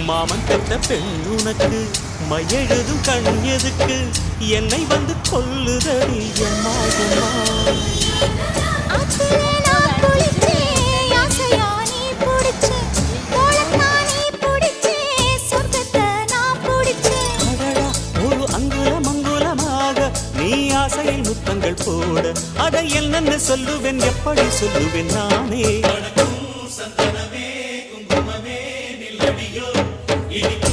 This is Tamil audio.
மாமன் பெற்ற பெண் உனக்கு மையெழுதும் கண் எதுக்கு என்னை வந்து கொல்லுதடி எம்மா எம்மா ஒரு அங்குலம் அங்குலமாக நீ ஆசையில் முத்தங்கள் போட அதை என்னன்னு சொல்லுவேன் எப்படி சொல்லுவேன் நானே சந்தனமே குங்குமமே நில்லடியோ இனி